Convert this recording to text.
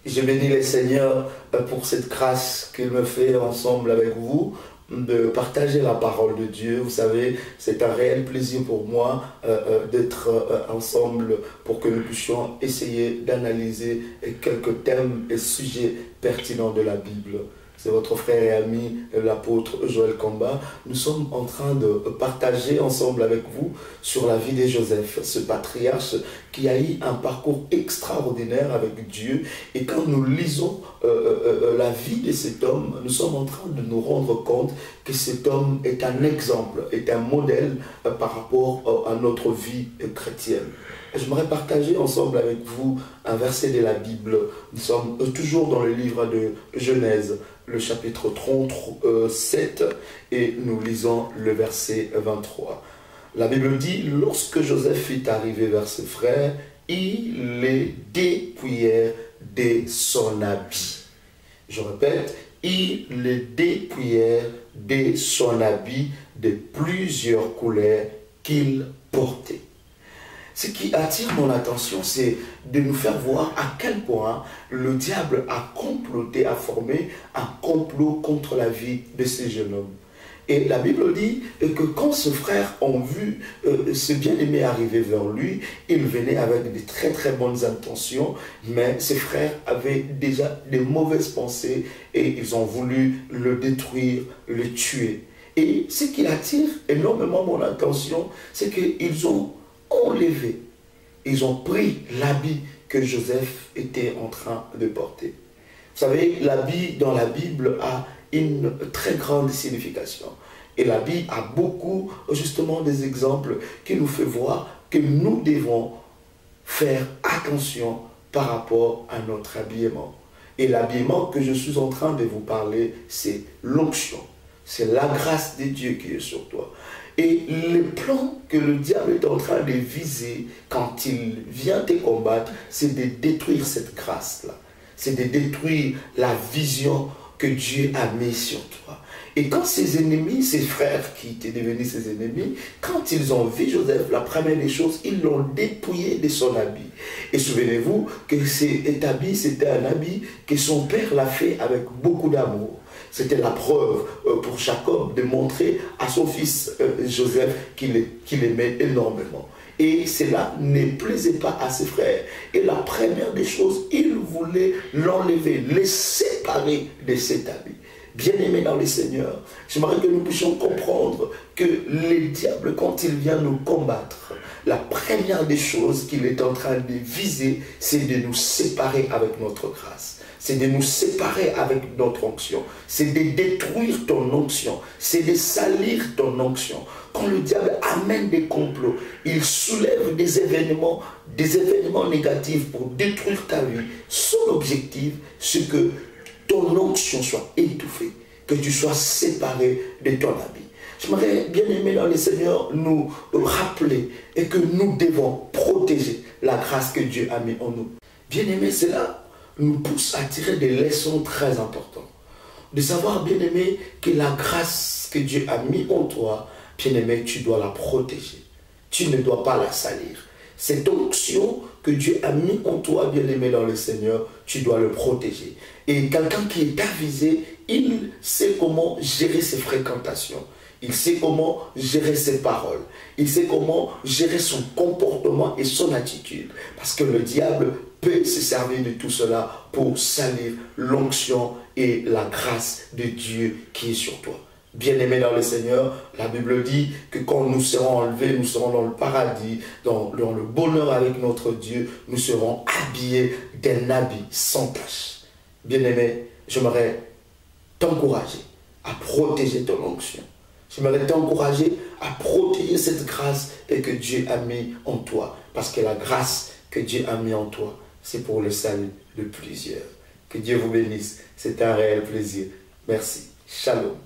Je bénis le Seigneur pour cette grâce qu'il me fait ensemble avec vous de partager la parole de Dieu. Vous savez, c'est un réel plaisir pour moi d'être ensemble pour que nous puissions essayer d'analyser quelques thèmes et sujets pertinents de la Bible. C'est votre frère et ami, l'apôtre Joël Kamba. Nous sommes en train de partager ensemble avec vous sur la vie de Joseph, ce patriarche qui a eu un parcours extraordinaire avec Dieu. Et quand nous lisons la vie de cet homme, nous sommes en train de nous rendre compte que cet homme est un exemple, est un modèle par rapport à notre vie chrétienne. J'aimerais partager ensemble avec vous un verset de la Bible. Nous sommes toujours dans le livre de Genèse, le chapitre 37, et nous lisons le verset 23. La Bible dit, lorsque Joseph fut arrivé vers ses frères, ils les dépouillèrent de son habit. Je répète, ils les dépouillèrent de son habit de plusieurs couleurs qu'il portait. Ce qui attire mon attention, c'est de nous faire voir à quel point le diable a comploté, a formé un complot contre la vie de ce jeune homme. Et la Bible dit que quand ses frères ont vu ce bien-aimé arriver vers lui, il venait avec de très très bonnes intentions, mais ses frères avaient déjà des mauvaises pensées et ils ont voulu le détruire, le tuer. Et ce qui attire énormément mon attention, c'est qu'ils ont enlevé, ils ont pris l'habit que Joseph était en train de porter. Vous savez, l'habit dans la Bible a une très grande signification. Et l'habit a beaucoup, justement, des exemples qui nous fait voir que nous devons faire attention par rapport à notre habillement. Et l'habillement que je suis en train de vous parler, c'est l'onction. C'est la grâce de Dieu qui est sur toi. Et le plan que le diable est en train de viser quand il vient te combattre, c'est de détruire cette grâce-là. C'est de détruire la vision que Dieu a mise sur toi. Et quand ses ennemis, ses frères qui étaient devenus ses ennemis, quand ils ont vu Joseph, la première des choses, ils l'ont dépouillé de son habit. Et souvenez-vous que cet habit, c'était un habit que son père l'a fait avec beaucoup d'amour. C'était la preuve pour Jacob de montrer à son fils Joseph qu'il aimait énormément. Et cela ne plaisait pas à ses frères. Et la première des choses, il voulait l'enlever, le séparer de cet habit. Bien-aimés dans le Seigneur, j'aimerais que nous puissions comprendre que le diable, quand il vient nous combattre, la première des choses qu'il est en train de viser, c'est de nous séparer avec notre grâce. C'est de nous séparer avec notre onction. C'est de détruire ton onction. C'est de salir ton onction. Quand le diable amène des complots, il soulève des événements négatifs pour détruire ta vie. Son objectif, c'est que ton onction soit étouffée, que tu sois séparé de ton habit. J'aimerais, bien aimé dans le Seigneur, nous rappeler et que nous devons protéger la grâce que Dieu a mis en nous. Bien aimé, cela nous pousse à tirer des leçons très importantes. De savoir, bien aimé, que la grâce que Dieu a mis en toi, bien aimé, tu dois la protéger. Tu ne dois pas la salir. Cette onction que Dieu a mis en toi, bien aimé dans le Seigneur, tu dois le protéger. Et quelqu'un qui est avisé, il sait comment gérer ses fréquentations. Il sait comment gérer ses paroles. Il sait comment gérer son comportement et son attitude. Parce que le diable peut se servir de tout cela pour salir l'onction et la grâce de Dieu qui est sur toi. Bien-aimés dans le Seigneur, la Bible dit que quand nous serons enlevés, nous serons dans le paradis, dans le bonheur avec notre Dieu, nous serons habillés d'un habit sans tache. Bien-aimé, j'aimerais t'encourager à protéger ton onction. J'aimerais t'encourager à protéger cette grâce et que Dieu a mis en toi. Parce que la grâce que Dieu a mis en toi, c'est pour le salut de plusieurs. Que Dieu vous bénisse. C'est un réel plaisir. Merci. Shalom.